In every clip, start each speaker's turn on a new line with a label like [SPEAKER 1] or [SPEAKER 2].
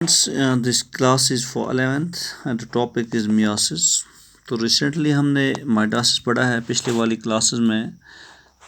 [SPEAKER 1] This class is for 11th and the topic is meiosis। तो recently हमने mitosis पढ़ा है पिछले वाली क्लासेस में।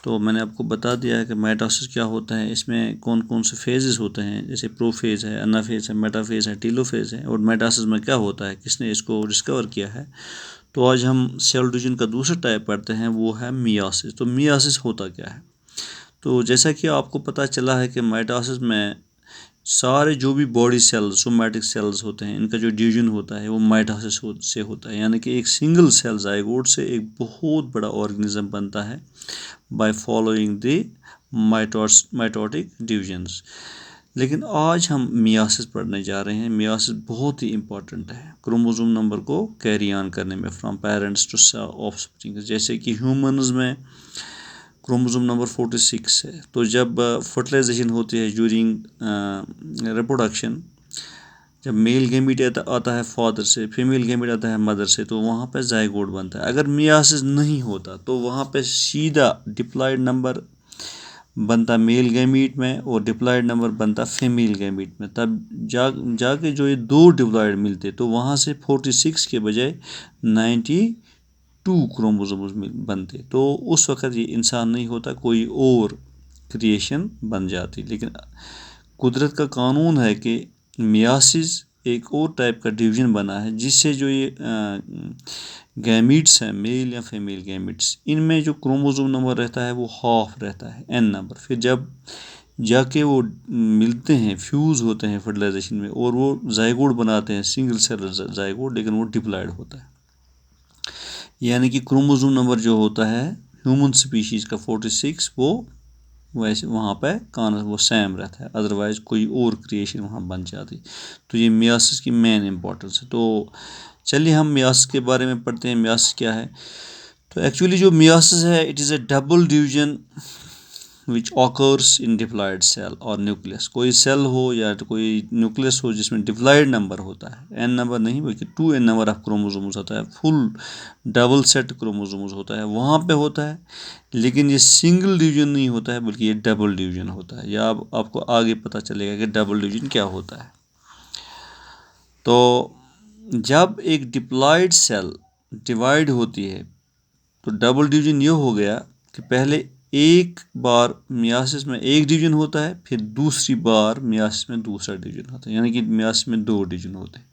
[SPEAKER 1] तो मैंने आपको बता दिया है कि माइटोसिस क्या होता है, इसमें कौन कौन से फेजेस होते हैं, जैसे प्रोफेज है, एनाफेज है, मेटाफेज है, टीलोफेज है, और माइटोसिस में क्या होता है, किसने इसको डिस्कवर किया है। तो आज हम सेल डिवीजन का दूसरा टाइप पढ़ते हैं, वो है मियोसिस। तो मियोसिस होता क्या है। तो जैसा कि आपको पता चला है कि माइटोसिस में सारे जो भी बॉडी सेल्स, सोमैटिक सेल्स होते हैं, इनका जो डिवीजन होता है वो माइटोसिस से होता है। यानी कि एक सिंगल सेल जाइगोट से एक बहुत बड़ा ऑर्गेनिज्म बनता है by following the mitotic divisions. लेकिन आज हम मियोसिस पढ़ने जा रहे हैं। मियोसिस बहुत ही इंपॉर्टेंट है क्रोमोसोम नंबर को कैरी ऑन करने में, फ्रॉम पेरेंट्स टू ऑफस्प्रिंग। जैसे कि ह्यूमन्स में क्रोमोसोम नंबर 46 है। तो जब फर्टिलाइजेशन होती है ड्यूरिंग रिप्रोडक्शन, जब मेल गैमीट आता है फादर से, फीमेल गैमीट आता है मदर से, तो वहाँ पे जाइगोट बनता है। अगर मियोसिस नहीं होता तो वहाँ पे सीधा डिप्लॉयड नंबर बनता मेल गैमीट में और डिप्लॉयड नंबर बनता फीमेल गैमीट में। तब जाके जो ये दो डिप्लॉयड मिलते, तो वहाँ से 46 के बजाय 92 क्रोमोसोम्स बनते। तो उस वक़्त ये इंसान नहीं होता, कोई और क्रिएशन बन जाती। लेकिन कुदरत का कानून है कि मियोसिस एक और टाइप का डिवीजन बना है, जिससे जो ये गैमीट्स हैं, मेल या फीमेल गैमीट्स, इनमें जो क्रोमोसोम नंबर रहता है वो हाफ रहता है, n नंबर। फिर जब जाके वो मिलते हैं, फ्यूज़ होते हैं फर्टिलाइजेशन में, और वो जाइगोट बनाते हैं, सिंगल सेल जाइगोट, लेकिन वो डिप्लॉयड होता है। यानी कि क्रोमोसोम नंबर जो होता है ह्यूमन स्पीशीज़ का 46, वो वैसे वहाँ पे वो सेम रहता है, अदरवाइज कोई और क्रिएशन वहाँ बन जाती। तो ये मियोसिस की मेन इंपॉर्टेंस है। तो चलिए हम मियोसिस के बारे में पढ़ते हैं। मियोसिस क्या है। तो एक्चुअली जो मियोसिस है, it is a double division which occurs in diploid cell और न्यूक्लियस। कोई सेल हो या कोई न्यूक्लियस हो जिसमें डिप्लॉयड नंबर होता है, n नंबर नहीं बल्कि 2n नंबर ऑफ क्रोमोसोम्स होता है, फुल डबल सेट क्रोमोसोम्स होता है, वहाँ पे होता है। लेकिन ये सिंगल डिवीजन नहीं होता है, बल्कि ये डबल डिवीजन होता है। या आपको आगे पता चलेगा कि डबल डिवीजन क्या होता है। तो जब एक डिप्लॉयड सेल डिवाइड होती है, तो डबल डिवीजन ये हो गया कि पहले एक बार मियोसिस में एक डिवीजन होता है, फिर दूसरी बार मियोसिस में दूसरा डिवीजन होता है। यानी कि मियोसिस में दो डिवीजन होते हैं।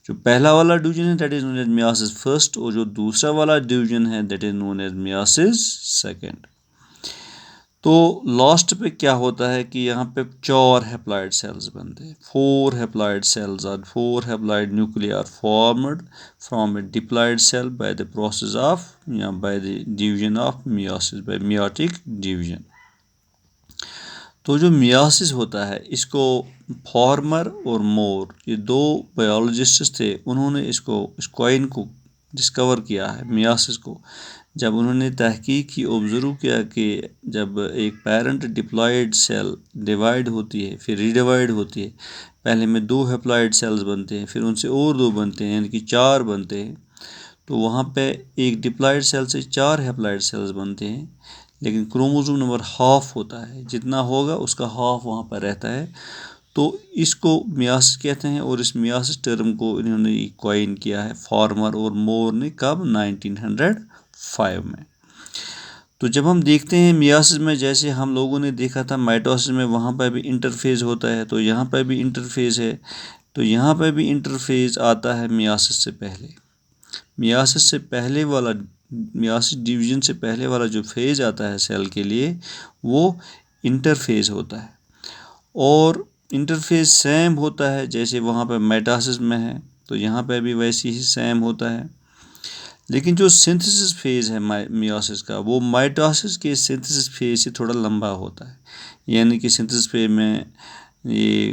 [SPEAKER 1] जो पहला वाला डिवीजन है that is known as meiosis first, और जो दूसरा वाला डिवीजन है that is known as meiosis second. तो लास्ट पे क्या होता है कि यहाँ पे 4 हैप्लॉइड सेल्स बनते हैं। 4 हैप्लॉइड सेल्स और 4 haploid nuclei are formed from a diploid cell by the process of या by the division of meiosis, by meiotic division. तो जो मियोसिस होता है, इसको फॉर्मर और मोर, ये दो बायोलॉजिस्ट थे, उन्होंने इस कॉइन को डिस्कवर किया है, मियोसिस को। जब उन्होंने तहकीक की, ऑब्जर्व किया कि जब एक पेरेंट डिप्लॉयड सेल डिवाइड होती है, फिर रीडिवाइड होती है, पहले में 2 हैप्लॉयड सेल्स बनते हैं, फिर उनसे और 2 बनते हैं, यानी कि 4 बनते हैं। तो वहाँ पे एक डिप्लॉयड सेल से 4 हैप्लॉयड सेल्स बनते हैं, लेकिन क्रोमोसोम नंबर हाफ होता है, जितना होगा उसका हाफ वहाँ पर रहता है। तो इसको मियोसिस कहते हैं, और इस मियोसिस टर्म को इन्होंने कॉइन किया है फॉर्मर और मोर ने, कब 1905 में। तो जब हम देखते हैं मियोसिस में, जैसे हम लोगों ने देखा था माइटोसिस में, वहाँ पर भी इंटरफेज होता है, तो यहाँ पर भी इंटरफेज है। तो यहाँ पर भी इंटरफेज आता है मियोसिस से पहले। मियोसिस से पहले वाला, मियोसिस डिवीजन से पहले वाला जो फेज आता है सेल के लिए, वो इंटरफेज होता है। और इंटरफेज सेम होता है जैसे वहाँ पर मेटासिस में है, तो यहाँ पर भी वैसे ही सेम होता है। लेकिन जो सिंथेसिस फेज़ है मियोसिस का, वो माइटोसिस के सिंथेसिस फेज़ से थोड़ा लंबा होता है। यानी कि सिंथेसिस फेज़ में ये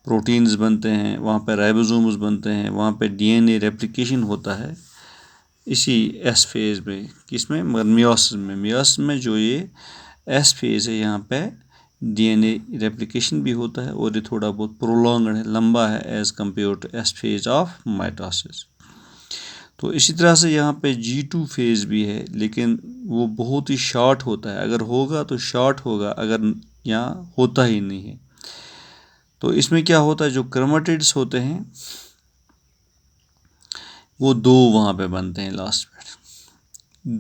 [SPEAKER 1] प्रोटीन्स बनते हैं, वहाँ पर राइबोसोम्स बनते हैं, वहाँ पर डीएनए रेप्लिकेशन होता है इसी एस फेज़ में। किसमें, मगर मियोसिस में जो ये एस फेज़ है, यहाँ पे डीएनए रेप्लिकेशन भी होता है, और ये थोड़ा बहुत प्रोलॉन्ग्ड है, लंबा है as compare to S phase of mitosis. तो इसी तरह से यहाँ पे G2 फेज़ भी है, लेकिन वो बहुत ही शॉर्ट होता है। अगर होगा तो शॉर्ट होगा, अगर यहाँ होता ही नहीं है। तो इसमें क्या होता है, जो क्रोमेटिड्स होते हैं वो 2 वहाँ पे बनते हैं लास्ट में,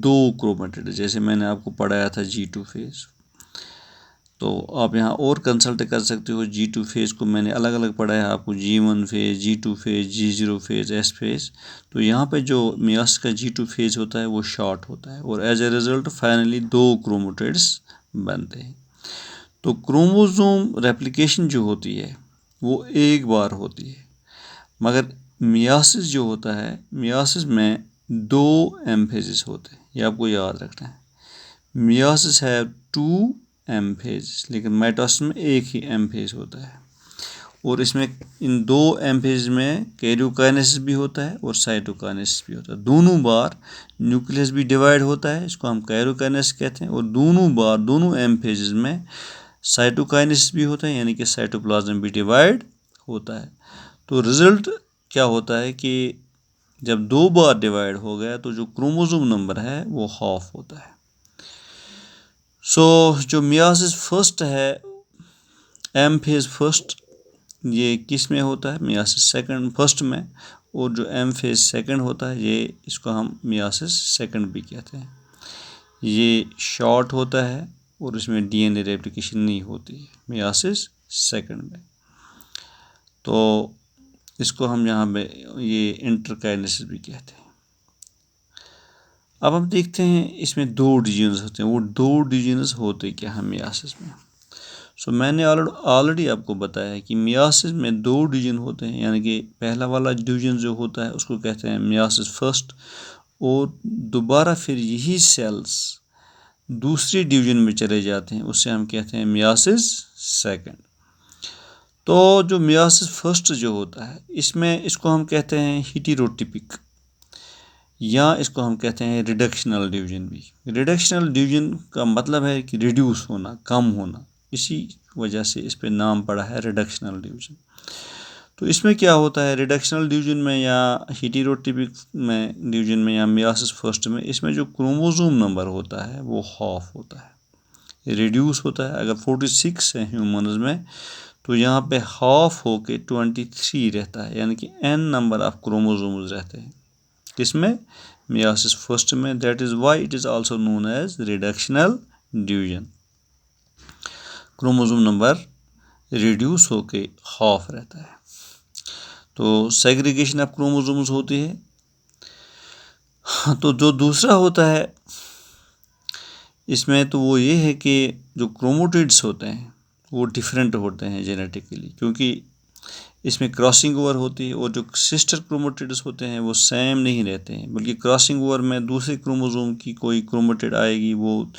[SPEAKER 1] 2 क्रोमेटिड, जैसे मैंने आपको पढ़ाया था G2 फेज। तो आप यहाँ और कंसल्ट कर सकते हो। G2 फेज को मैंने अलग अलग पढ़ाया आपको, G1 phase, G2 phase, G0 phase, S phase. तो यहाँ पे जो मियासिस का G2 फेज होता है वो शॉर्ट होता है और as a result finally 2 chromatids बनते हैं। तो क्रोमोसोम रेप्लिकेशन जो होती है वो एक बार होती है, मगर मियासिस जो होता है, मियासिस में 2 एम फेजेस होते हैं, ये आपको याद रखना है। मियासिस है 2 एम फेज, लेकिन माइटोसिस में एक ही एम फेज होता है। और इसमें इन 2 एम फेज में कैरियोकाइनेसिस भी होता है और साइटोकाइनेसिस भी होता है। दोनों बार न्यूक्लियस भी डिवाइड होता है, इसको हम कैरियोकाइनेसिस कहते हैं, और दोनों बार दोनों एम फेजेस में साइटोकाइनेसिस भी होता है, यानी कि साइटोप्लाज्म भी डिवाइड होता है। तो रिजल्ट क्या होता है कि जब 2 बार डिवाइड हो गया तो जो क्रोमोसोम नंबर है वो हाफ होता है। जो मियासिस फर्स्ट है, एम फेज फर्स्ट, ये किस में होता है, मियासिस सेकंड फर्स्ट में, और जो एम फेज सेकंड होता है ये, इसको हम मियासिस सेकंड भी कहते हैं। ये शॉर्ट होता है और इसमें डीएनए रेप्लिकेशन नहीं होती है मियासिस सेकंड में। तो इसको हम यहाँ पे ये इंटरकाइनेसिस भी कहते हैं। अब हम देखते हैं इसमें 2 डिवीजन्स होते हैं। वो 2 डिवीजन्स होते क्या हैं मियासिस में। मैंने ऑलरेडी आपको बताया है कि मियासिस में 2 डिवीजन होते हैं, यानी कि पहला वाला डिवीजन जो होता है उसको कहते हैं मियासिस फर्स्ट, और दोबारा फिर यही सेल्स दूसरी डिवीजन में चले जाते हैं, उससे हम कहते हैं मियासिस सेकंड। तो जो मियासिस फर्स्ट जो होता है इसमें, इसको हम कहते हैं हेटेरोटिपिक, या इसको हम कहते हैं रिडक्शनल डिवीजन भी। रिडक्शनल डिवीजन का मतलब है कि रिड्यूस होना, कम होना, इसी वजह से इस पे नाम पड़ा है रिडक्शनल डिवीजन। तो इसमें क्या होता है रिडक्शनल डिवीजन में या हेटेरोटिपिक में डिवीजन में या मियासिस फर्स्ट में, इसमें जो क्रोमोसोम नंबर होता है वो हाफ होता है, रिड्यूस होता है। अगर 46 है ह्यूमन्स में तो यहाँ पे हाफ होके 23 रहता है, यानी कि n नंबर ऑफ क्रोमोसोम्स रहते हैं किसमें, मियासिस फर्स्ट में। That is why it is also known as reductional division. Chromosome number reduce होके हाफ रहता है। तो सेग्रीगेशन ऑफ क्रोमोसोम्स होती है। तो जो दूसरा होता है इसमें, तो वो ये है कि जो क्रोमोटिड्स होते हैं वो डिफरेंट होते हैं जेनेटिकली, क्योंकि इसमें क्रॉसिंग ओवर होती है, और जो सिस्टर क्रोमोटिड्स होते हैं वो सेम नहीं रहते हैं, बल्कि क्रॉसिंग ओवर में दूसरे क्रोमोसोम की कोई क्रोमोटिड आएगी, वो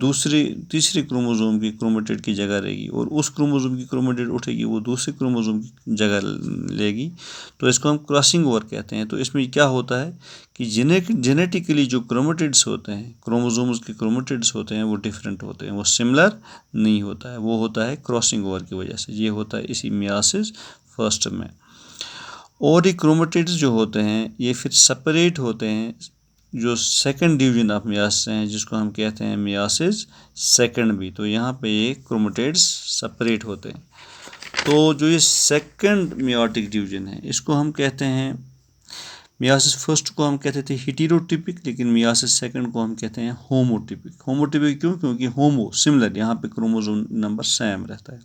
[SPEAKER 1] तीसरे क्रोमोसोम की क्रोमोटिड की जगह रहेगी, और उस क्रोमोसोम की क्रोमोटिड उठेगी वो दूसरे क्रोमोसोम की जगह लेगी। तो इसको हम क्रॉसिंग ओवर कहते हैं। तो इसमें क्या होता है कि जेनेटिकली जो क्रोमोटिड्स होते हैं, क्रोमोसोम्स के क्रोमोटिड्स होते हैं वो डिफरेंट होते हैं, वो सिमिलर नहीं होता है, वो होता है क्रॉसिंग ओवर की वजह से। ये होता है इसी मियासिस फर्स्ट में। और ये क्रोमोटिड्स जो होते हैं ये फिर सेपरेट होते हैं जो सेकंड डिवीजन ऑफ मियासिस हैं, जिसको हम कहते हैं मियासिस सेकंड भी। तो यहाँ पे ये क्रोमोटिड्स सेपरेट होते हैं। तो जो ये सेकंड मियोटिक डिवीजन है इसको हम कहते हैं, मियासिस फर्स्ट को हम कहते थे हेटेरोटिपिक, लेकिन मियासिस सेकंड को हम कहते हैं होमोटिपिक। होमोटिपिक क्यों, क्योंकि होमो सिमिलर, यहाँ पे क्रोमोसोम नंबर सेम रहता है।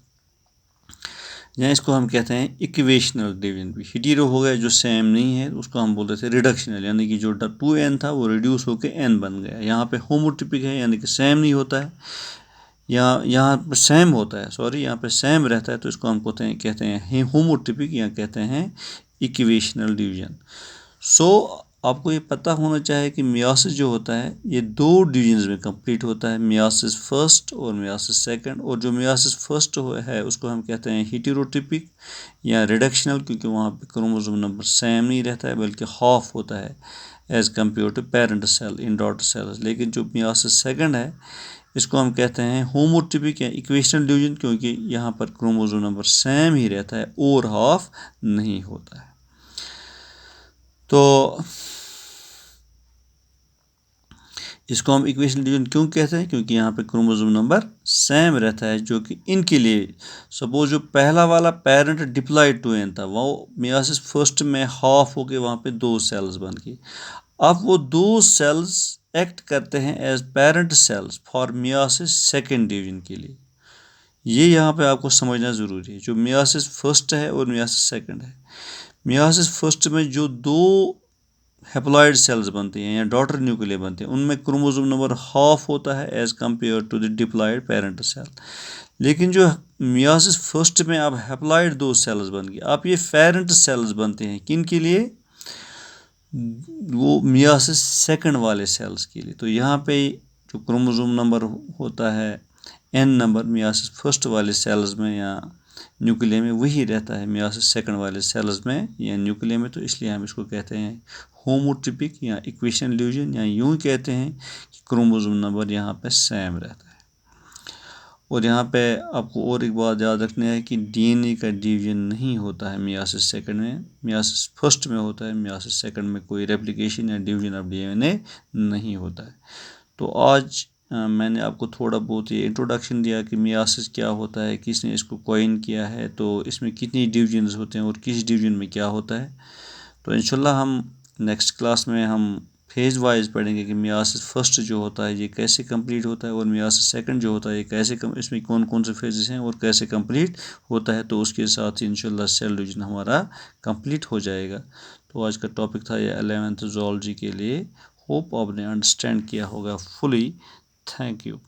[SPEAKER 1] या इसको हम कहते हैं इक्वेशनल डिवीजन भी। हेटेरो हो गया जो सेम नहीं है, उसको हम बोलते थे रिडक्शनल, यानी कि जो 2n था वो रिड्यूस होकर n बन गया। यहाँ पे होमोटिपिक है, यानी कि सेम नहीं होता है, यहाँ पे सेम होता है, सॉरी यहाँ पे सेम रहता है, तो इसको हम कहते हैं होमोटिपिक या कहते हैं इक्वेशनल डिवीजन। आपको ये पता होना चाहिए कि मियासिस जो होता है ये 2 डिवीजन्स में कंप्लीट होता है, मियासिस फर्स्ट और मियासिस सेकंड। और जो मियासिस फर्स्ट है उसको हम कहते हैं हेटेरोटिपिक या रिडक्शनल, क्योंकि वहाँ पे क्रोमोसोम नंबर सेम नहीं रहता है बल्कि हाफ होता है as compare to parent cell in daughter cells. लेकिन जो मियासिस सेकंड है इसको हम कहते हैं होमोटिपिक या इक्वेशनल डिवीजन, क्योंकि यहाँ पर क्रोमोसोम नंबर सेम ही रहता है और हाफ नहीं होता है। तो इसको हम इक्वेशन डिवीजन क्यों कहते हैं? क्योंकि यहाँ पे क्रोमोसोम नंबर सेम रहता है, जो कि इनके लिए सपोज जो पहला वाला पेरेंट डिप्लॉयड टू एन था, वो मियासिस फर्स्ट में हाफ हो के वहाँ पे 2 सेल्स बन गए। अब वो 2 सेल्स एक्ट करते हैं as parent cells for meiosis second division के लिए। ये यहाँ पे आपको समझना ज़रूरी है। जो मियासिस फर्स्ट है और मियासिस सेकेंड है, मियासिस फर्स्ट में जो 2 हैप्लॉइड सेल्स बनते हैं या डॉटर न्यूक्लिया बनते हैं, उनमें क्रोमोसोम नंबर हाफ होता है as compare to the diploid parent cell. लेकिन जो मियासिस फर्स्ट में अब हैप्लॉइड 2 सेल्स बन गए, अब ये पेरेंट सेल्स बनते हैं किन के लिए? वो मियासिस सेकंड वाले सेल्स के लिए। तो यहाँ पे जो क्रोमोसोम नंबर होता है एन नंबर मियासिस फर्स्ट वाले सेल्स में या न्यूक्लिया में, वही रहता है मियासिस सेकंड वाले सेल्स में या न्यूक्लिया में। तो इसलिए हम इसको कहते हैं होमोटिपिक या इक्वेशन डिवीजन, या यूँ कहते हैं कि क्रोमोसोम नंबर यहाँ पे सेम रहता है। और यहाँ पे आपको और एक बात याद रखनी है कि डीएनए का डिवीजन नहीं होता है मियासिस सेकंड में, मियासिस फर्स्ट में होता है। मियासिस सेकंड में कोई रेप्लिकेशन या डिवीजन ऑफ डीएनए नहीं होता है। तो आज मैंने आपको थोड़ा बहुत ये इंट्रोडक्शन दिया कि मियासिस क्या होता है, किसने इसको कॉइन किया है, तो इसमें कितनी डिवीजन्स होते हैं और किस डिवीजन में क्या होता है। तो इंशाल्लाह हम नेक्स्ट क्लास में हम फेज़ वाइज पढ़ेंगे कि मियासिस फर्स्ट जो होता है ये कैसे कंप्लीट होता है, और मियासिस सेकंड जो होता है ये कैसे इसमें कौन कौन से फेजेस हैं और कैसे कंप्लीट होता है। तो उसके साथ ही इंशाल्लाह सेल डिवीजन हमारा कंप्लीट हो जाएगा। तो आज का टॉपिक था ये 11th ज़ूलॉजी के लिए। होप आपने अंडरस्टैंड किया होगा फुली। Thank you.